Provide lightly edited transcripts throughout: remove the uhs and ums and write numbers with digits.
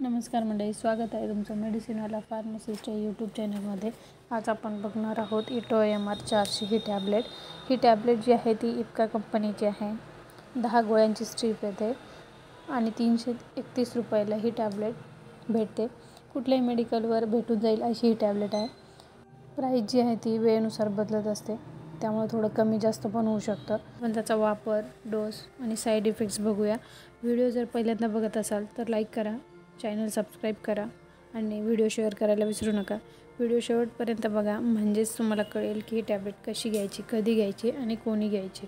नमस्कार मंडळी, स्वागत आहे तुमचं मेडिसिनवाला फार्मसिस्टच्या यूट्यूब चॅनलमध्ये। आज आपण बघणार आहोत इटोएमआर 400 ही टॅबलेट। ही टॅबलेट जी आहे ती इप्का कंपनीची आहे। 10 गोळ्यांची स्ट्रीप येते आणि 331 रुपयाला ही टॅबलेट भेटते। कुठल्याही मेडिकलवर भेटून जाईल अशी ही टॅबलेट आहे। प्राईस जी आहे ती वेळेनुसार बदलत असते, त्यामुळे थोडं कमी जास्त पण होऊ शकतं। पण त्याचा वापर, डोस आणि साईड इफेक्ट्स बघूया। व्हिडिओ जर पहिल्यांदा बघत असाल तर लाईक करा, चॅनल सबस्क्राईब करा आणि व्हिडिओ शेअर करायला विसरू नका। व्हिडिओ शेवटपर्यंत बघा, म्हणजेच तुम्हाला कळेल की ही टॅबलेट कशी घ्यायची, कधी घ्यायची आणि कोणी घ्यायची।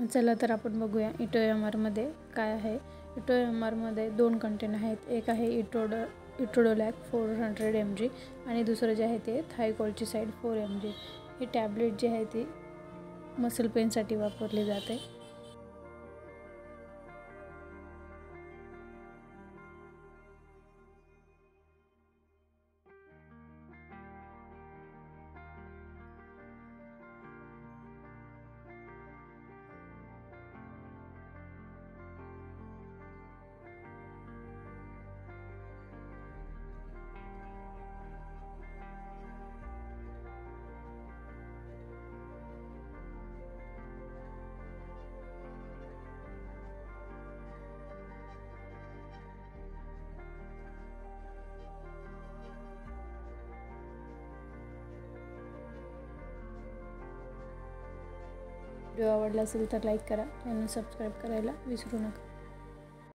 चला तर आपण बघूया इटोएमआरमध्ये काय आहे। इटोएमआरमध्ये 2 कंटेंट आहेत। एक आहे इटोडोलॅक 400 mg आणि दुसरं जे आहे ते थायकोल्चिसाइड 4 mg। ही टॅबलेट जी आहे ती मसल पेनसाठी वापरली जाते। व्हिडिओ आवडला असेल तर लाईक करा, चॅनल सबस्क्राईब करायला विसरू नका।